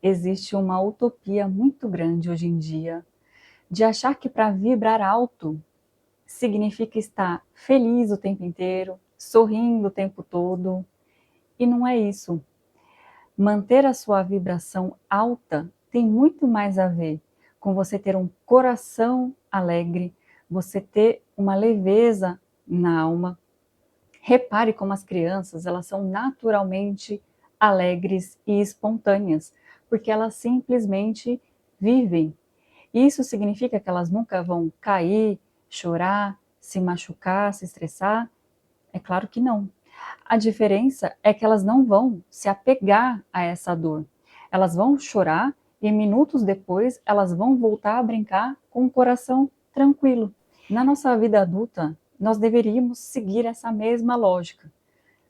Existe uma utopia muito grande hoje em dia de achar que para vibrar alto significa estar feliz o tempo inteiro, sorrindo o tempo todo, e não é isso. Manter a sua vibração alta tem muito mais a ver com você ter um coração alegre, você ter uma leveza na alma. Repare como as crianças, elas são naturalmente alegres e espontâneas, porque elas simplesmente vivem. Isso significa que elas nunca vão cair, chorar, se machucar, se estressar? É claro que não. A diferença é que elas não vão se apegar a essa dor. Elas vão chorar e minutos depois elas vão voltar a brincar com o coração tranquilo. Na nossa vida adulta, nós deveríamos seguir essa mesma lógica.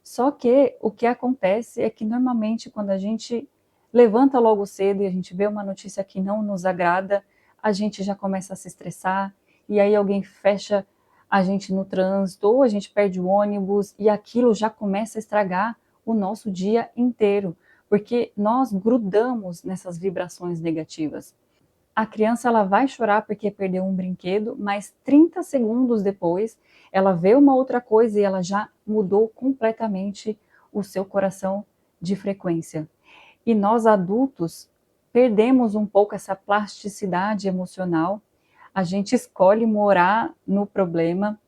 Só que o que acontece é que normalmente quando a gente levanta logo cedo e a gente vê uma notícia que não nos agrada, a gente já começa a se estressar, e aí alguém fecha a gente no trânsito, ou a gente perde o ônibus, e aquilo já começa a estragar o nosso dia inteiro, porque nós grudamos nessas vibrações negativas. A criança ela vai chorar porque perdeu um brinquedo, mas 30 segundos depois ela vê uma outra coisa e ela já mudou completamente o seu coração de frequência. E nós adultos perdemos um pouco essa plasticidade emocional, a gente escolhe morar no problema,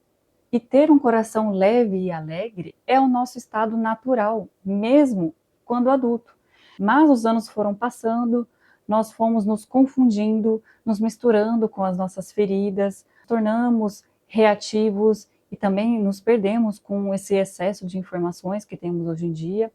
e ter um coração leve e alegre é o nosso estado natural, mesmo quando adulto. Mas os anos foram passando, nós fomos nos confundindo, nos misturando com as nossas feridas, tornamos reativos e também nos perdemos com esse excesso de informações que temos hoje em dia.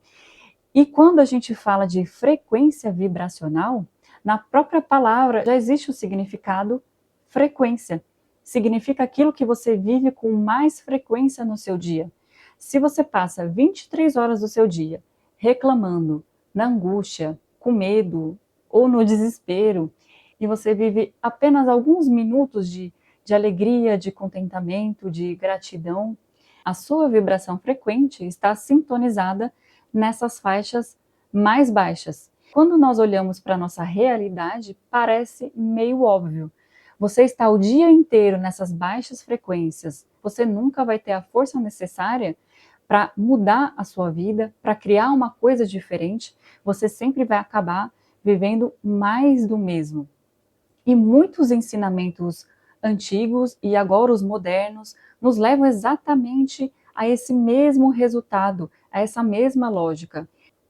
E quando a gente fala de frequência vibracional, na própria palavra já existe o significado frequência. Significa aquilo que você vive com mais frequência no seu dia. Se você passa 23 horas do seu dia reclamando, na angústia, com medo ou no desespero, e você vive apenas alguns minutos de alegria, de contentamento, de gratidão, a sua vibração frequente está sintonizada nessas faixas mais baixas. Quando nós olhamos para a nossa realidade, parece meio óbvio. Você está o dia inteiro nessas baixas frequências, você nunca vai ter a força necessária para mudar a sua vida, para criar uma coisa diferente, você sempre vai acabar vivendo mais do mesmo. E muitos ensinamentos antigos e agora os modernos nos levam exatamente a esse mesmo resultado, a essa mesma lógica.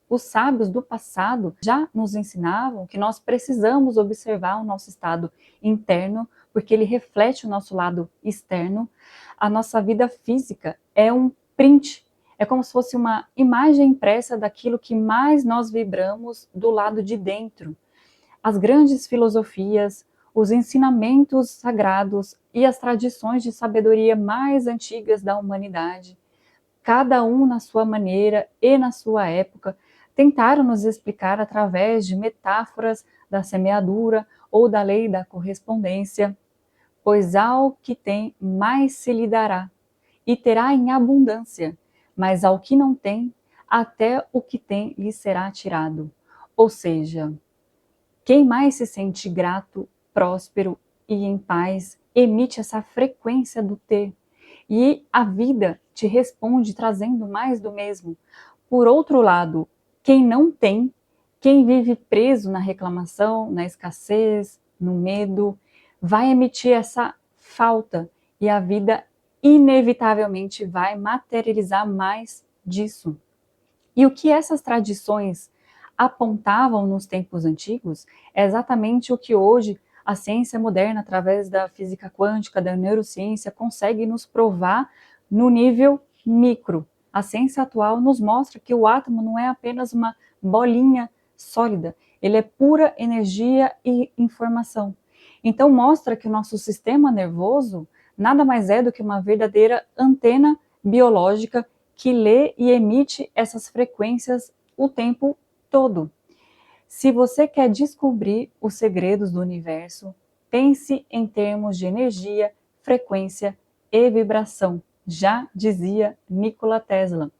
Os sábios do passado já nos ensinavam que nós precisamos observar o nosso estado interno, porque ele reflete o nosso lado externo. A nossa vida física é um print, é como se fosse uma imagem impressa daquilo que mais nós vibramos do lado de dentro. As grandes filosofias, os ensinamentos sagrados e as tradições de sabedoria mais antigas da humanidade, cada um na sua maneira e na sua época, tentaram nos explicar através de metáforas da semeadura ou da lei da correspondência, pois ao que tem mais se lhe dará, e terá em abundância, mas ao que não tem, até o que tem lhe será tirado. Ou seja, quem mais se sente grato, próspero e em paz, emite essa frequência do ter. E a vida te responde trazendo mais do mesmo. Por outro lado, quem não tem, quem vive preso na reclamação, na escassez, no medo, vai emitir essa falta e a vida inevitavelmente vai materializar mais disso. E o que essas tradições apontavam nos tempos antigos é exatamente o que hoje a ciência moderna, através da física quântica, da neurociência, consegue nos provar no nível micro. A ciência atual nos mostra que o átomo não é apenas uma bolinha sólida, ele é pura energia e informação. Então mostra que o nosso sistema nervoso nada mais é do que uma verdadeira antena biológica que lê e emite essas frequências o tempo todo. Se você quer descobrir os segredos do universo, pense em termos de energia, frequência e vibração, já dizia Nikola Tesla.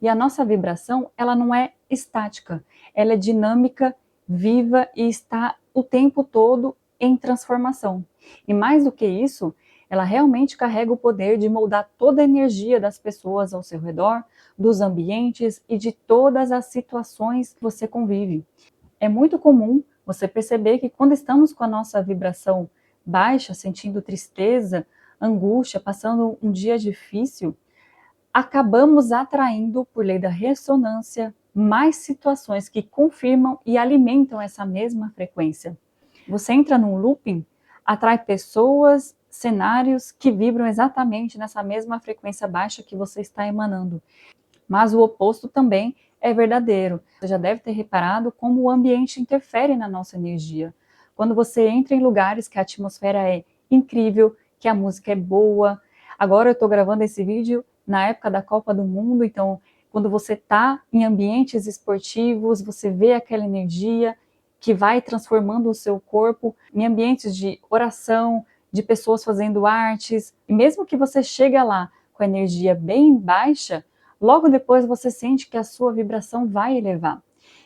E a nossa vibração, ela não é estática, ela é dinâmica, viva e está o tempo todo em transformação. E mais do que isso, ela realmente carrega o poder de moldar toda a energia das pessoas ao seu redor, dos ambientes e de todas as situações que você convive. É muito comum você perceber que quando estamos com a nossa vibração baixa, sentindo tristeza, angústia, passando um dia difícil, acabamos atraindo, por lei da ressonância, mais situações que confirmam e alimentam essa mesma frequência. Você entra num looping, atrai pessoas, cenários que vibram exatamente nessa mesma frequência baixa que você está emanando. Mas o oposto também é verdadeiro. Você já deve ter reparado como o ambiente interfere na nossa energia. Quando você entra em lugares que a atmosfera é incrível, que a música é boa. Agora eu estou gravando esse vídeo na época da Copa do Mundo, então quando você está em ambientes esportivos, você vê aquela energia que vai transformando o seu corpo em ambientes de oração, de pessoas fazendo artes. E mesmo que você chegue lá com a energia bem baixa, logo depois você sente que a sua vibração vai elevar.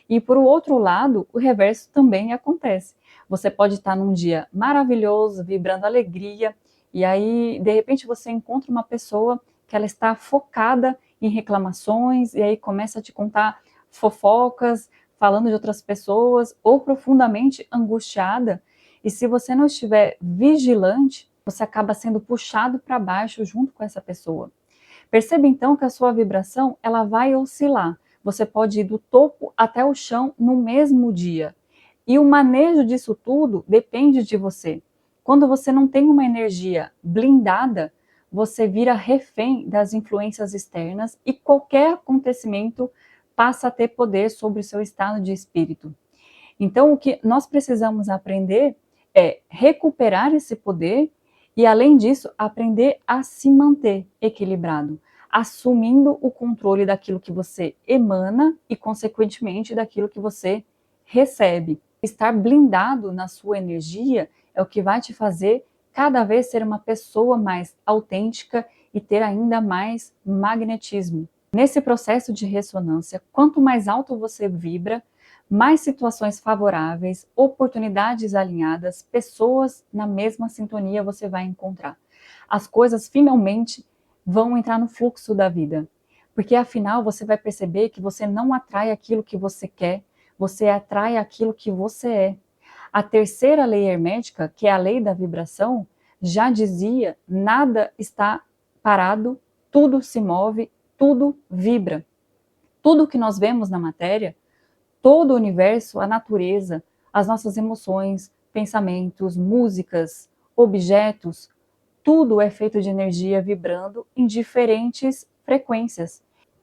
E por outro lado, o reverso também acontece. Você pode estar num dia maravilhoso, vibrando alegria, e aí de repente você encontra uma pessoa que ela está focada em reclamações, e aí começa a te contar fofocas, falando de outras pessoas, ou profundamente angustiada, e se você não estiver vigilante, você acaba sendo puxado para baixo junto com essa pessoa. Perceba então que a sua vibração ela vai oscilar. Você pode ir do topo até o chão no mesmo dia. E o manejo disso tudo depende de você. Quando você não tem uma energia blindada, você vira refém das influências externas e qualquer acontecimento passa a ter poder sobre o seu estado de espírito. Então, o que nós precisamos aprender é recuperar esse poder e, além disso, aprender a se manter equilibrado, assumindo o controle daquilo que você emana e, consequentemente, daquilo que você recebe. Estar blindado na sua energia é o que vai te fazer cada vez ser uma pessoa mais autêntica e ter ainda mais magnetismo. Nesse processo de ressonância, quanto mais alto você vibra, mais situações favoráveis, oportunidades alinhadas, pessoas na mesma sintonia você vai encontrar. As coisas finalmente vão entrar no fluxo da vida, porque afinal você vai perceber que você não atrai aquilo que você quer, você atrai aquilo que você é. A terceira lei hermética, que é a lei da vibração, já dizia: nada está parado, tudo se move, tudo vibra. Tudo que nós vemos na matéria, todo o universo, a natureza, as nossas emoções, pensamentos, músicas, objetos, tudo é feito de energia vibrando em diferentes frequências.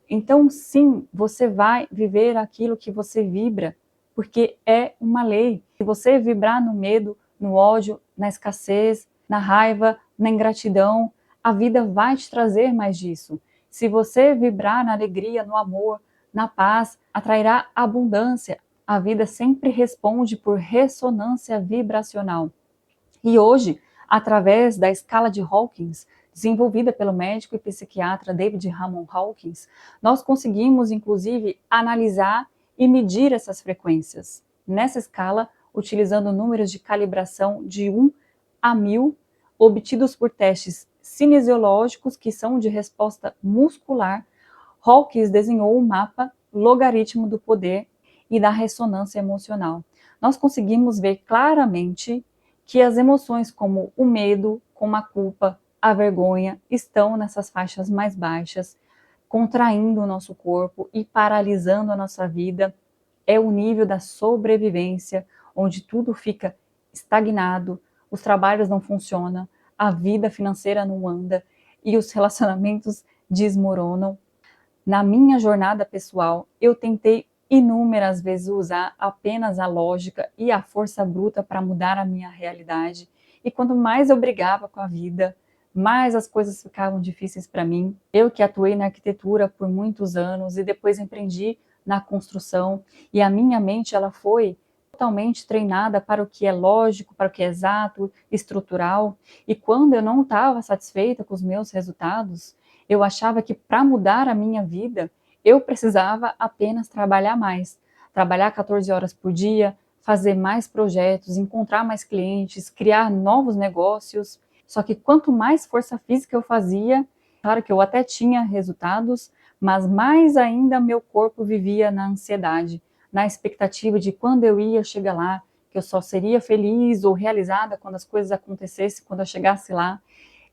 Então, sim, você vai viver aquilo que você vibra, porque é uma lei. Se você vibrar no medo, no ódio, na escassez, na raiva, na ingratidão, a vida vai te trazer mais disso. Se você vibrar na alegria, no amor, na paz, atrairá abundância. A vida sempre responde por ressonância vibracional. E hoje, através da escala de Hawkins, desenvolvida pelo médico e psiquiatra David Ramon Hawkins, nós conseguimos, inclusive, analisar e medir essas frequências. Nessa escala, utilizando números de calibração de 1 a 1000, obtidos por testes cinesiológicos que são de resposta muscular, Hawkins desenhou o mapa logaritmo do poder e da ressonância emocional. Nós conseguimos ver claramente que as emoções como o medo, como a culpa, a vergonha, estão nessas faixas mais baixas, contraindo o nosso corpo e paralisando a nossa vida. É o nível da sobrevivência, onde tudo fica estagnado, os trabalhos não funcionam, a vida financeira não anda e os relacionamentos desmoronam. Na minha jornada pessoal, eu tentei inúmeras vezes usar apenas a lógica e a força bruta para mudar a minha realidade. E quanto mais eu brigava com a vida, mais as coisas ficavam difíceis para mim. Eu que atuei na arquitetura por muitos anos e depois empreendi na construção, e a minha mente ela foi totalmente treinada para o que é lógico, para o que é exato, estrutural. E quando eu não estava satisfeita com os meus resultados, eu achava que para mudar a minha vida, eu precisava apenas trabalhar mais. Trabalhar 14 horas por dia, fazer mais projetos, encontrar mais clientes, criar novos negócios. Só que quanto mais força física eu fazia, claro que eu até tinha resultados, mas mais ainda meu corpo vivia na ansiedade, na expectativa de quando eu ia chegar lá, que eu só seria feliz ou realizada quando as coisas acontecessem, quando eu chegasse lá.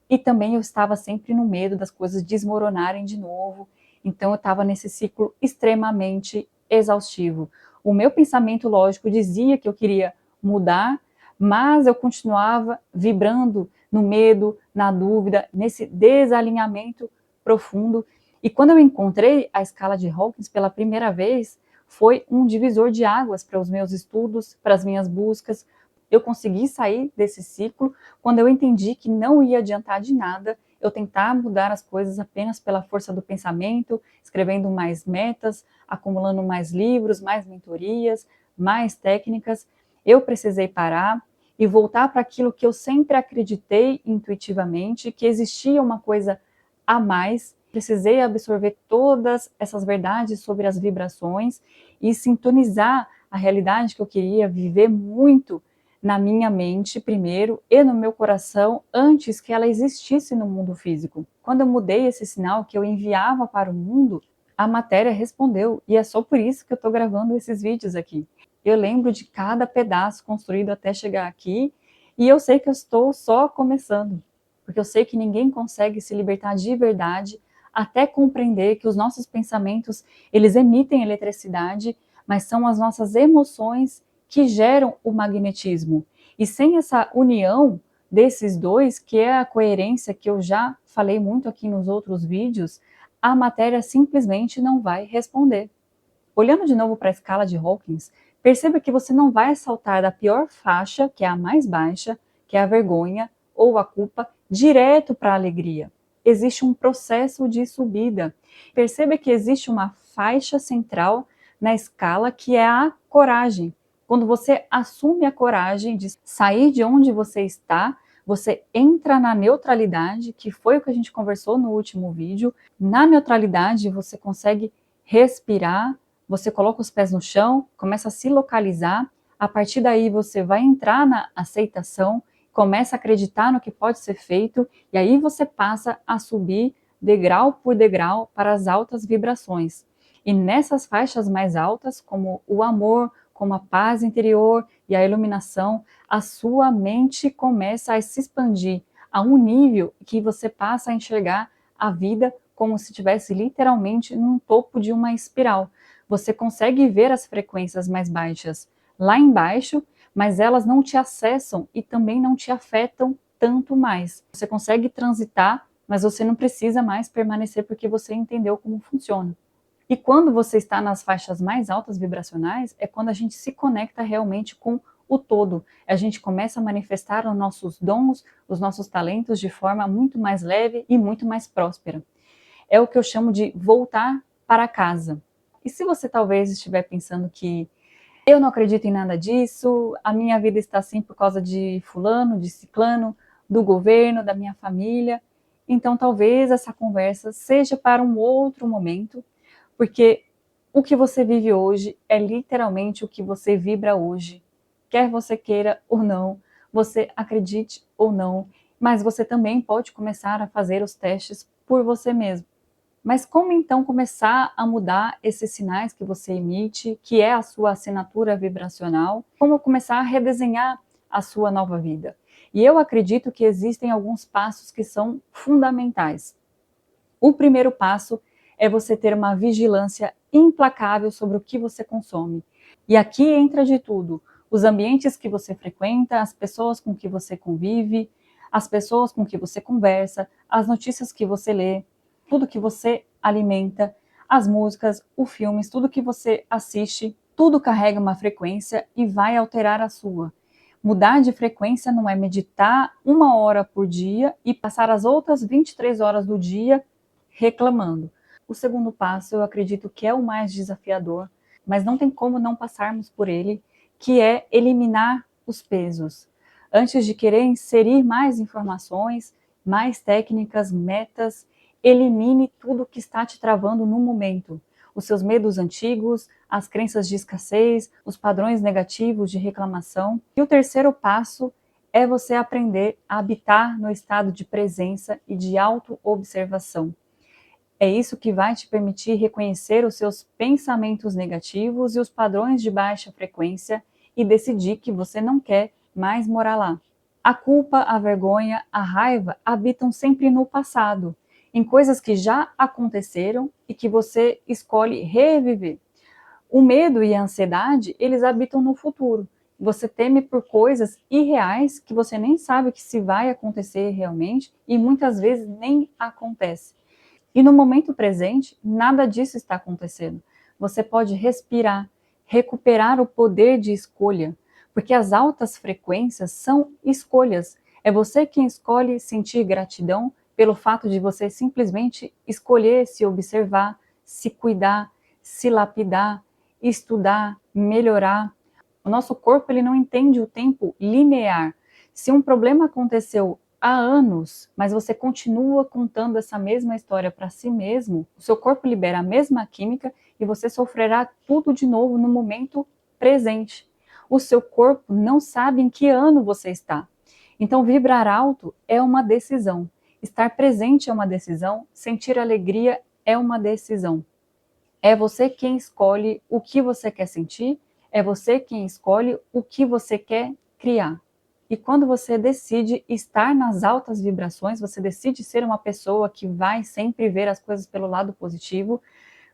E também eu estava sempre no medo das coisas desmoronarem de novo. Então eu estava nesse ciclo extremamente exaustivo. O meu pensamento lógico dizia que eu queria mudar, mas eu continuava vibrando no medo, na dúvida, nesse desalinhamento profundo. E quando eu encontrei a escala de Hawkins pela primeira vez, foi um divisor de águas para os meus estudos, para as minhas buscas. Eu consegui sair desse ciclo quando eu entendi que não ia adiantar de nada eu tentar mudar as coisas apenas pela força do pensamento, escrevendo mais metas, acumulando mais livros, mais mentorias, mais técnicas. Eu precisei parar e voltar para aquilo que eu sempre acreditei intuitivamente, que existia uma coisa a mais. Precisei absorver todas essas verdades sobre as vibrações e sintonizar a realidade que eu queria viver muito na minha mente primeiro e no meu coração antes que ela existisse no mundo físico. Quando eu mudei esse sinal que eu enviava para o mundo, a matéria respondeu, e é só por isso que eu estou gravando esses vídeos aqui. Eu lembro de cada pedaço construído até chegar aqui, e eu sei que eu estou só começando, porque eu sei que ninguém consegue se libertar de verdade até compreender que os nossos pensamentos, eles emitem eletricidade, mas são as nossas emoções que geram o magnetismo. E sem essa união desses dois, que é a coerência que eu já falei muito aqui nos outros vídeos, a matéria simplesmente não vai responder. Olhando de novo para a escala de Hawkins, perceba que você não vai saltar da pior faixa, que é a mais baixa, que é a vergonha ou a culpa, direto para a alegria. Existe um processo de subida. Perceba que existe uma faixa central na escala que é a coragem. Quando você assume a coragem de sair de onde você está, você entra na neutralidade, que foi o que a gente conversou no último vídeo. Na neutralidade, você consegue respirar, você coloca os pés no chão, começa a se localizar. A partir daí, você vai entrar na aceitação, começa a acreditar no que pode ser feito, e aí você passa a subir degrau por degrau para as altas vibrações. E nessas faixas mais altas, como o amor, como a paz interior e a iluminação, a sua mente começa a se expandir a um nível que você passa a enxergar a vida como se estivesse literalmente num topo de uma espiral. Você consegue ver as frequências mais baixas lá embaixo, mas elas não te acessam e também não te afetam tanto mais. Você consegue transitar, mas você não precisa mais permanecer porque você entendeu como funciona. E quando você está nas faixas mais altas vibracionais, é quando a gente se conecta realmente com o todo. A gente começa a manifestar os nossos dons, os nossos talentos de forma muito mais leve e muito mais próspera. É o que eu chamo de voltar para casa. E se você talvez estiver pensando que eu não acredito em nada disso, a minha vida está assim por causa de fulano, de ciclano, do governo, da minha família, então talvez essa conversa seja para um outro momento, porque o que você vive hoje é literalmente o que você vibra hoje. Quer você queira ou não, você acredite ou não, mas você também pode começar a fazer os testes por você mesmo. Mas como então começar a mudar esses sinais que você emite, que é a sua assinatura vibracional? Como começar a redesenhar a sua nova vida? E eu acredito que existem alguns passos que são fundamentais. O primeiro passo é você ter uma vigilância implacável sobre o que você consome. E aqui entra de tudo: os ambientes que você frequenta, as pessoas com que você convive, as pessoas com que você conversa, as notícias que você lê, tudo que você alimenta, as músicas, os filmes, tudo que você assiste, tudo carrega uma frequência e vai alterar a sua. Mudar de frequência não é meditar 1 hora por dia e passar as outras 23 horas do dia reclamando. O segundo passo, eu acredito que é o mais desafiador, mas não tem como não passarmos por ele, que é eliminar os pesos. Antes de querer inserir mais informações, mais técnicas, metas, elimine tudo que está te travando no momento. Os seus medos antigos, as crenças de escassez, os padrões negativos de reclamação. E o terceiro passo é você aprender a habitar no estado de presença e de auto-observação. É isso que vai te permitir reconhecer os seus pensamentos negativos e os padrões de baixa frequência e decidir que você não quer mais morar lá. A culpa, a vergonha, a raiva habitam sempre no passado, em coisas que já aconteceram e que você escolhe reviver. O medo e a ansiedade, eles habitam no futuro. Você teme por coisas irreais que você nem sabe que se vai acontecer realmente e muitas vezes nem acontece. E no momento presente, nada disso está acontecendo. Você pode respirar, recuperar o poder de escolha, porque as altas frequências são escolhas. É você quem escolhe sentir gratidão pelo fato de você simplesmente escolher se observar, se cuidar, se lapidar, estudar, melhorar. O nosso corpo ele não entende o tempo linear. Se um problema aconteceu há anos, mas você continua contando essa mesma história para si mesmo, o seu corpo libera a mesma química e você sofrerá tudo de novo no momento presente. O seu corpo não sabe em que ano você está. Então, vibrar alto é uma decisão. Estar presente é uma decisão. Sentir alegria é uma decisão. É você quem escolhe o que você quer sentir, é você quem escolhe o que você quer criar. E quando você decide estar nas altas vibrações, você decide ser uma pessoa que vai sempre ver as coisas pelo lado positivo,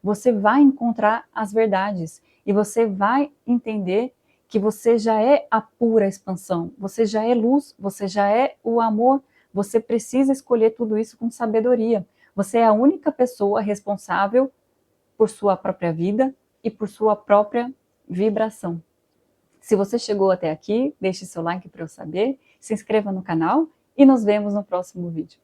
você vai encontrar as verdades e você vai entender que você já é a pura expansão, você já é luz, você já é o amor, você precisa escolher tudo isso com sabedoria. Você é a única pessoa responsável por sua própria vida e por sua própria vibração. Se você chegou até aqui, deixe seu like para eu saber, se inscreva no canal e nos vemos no próximo vídeo.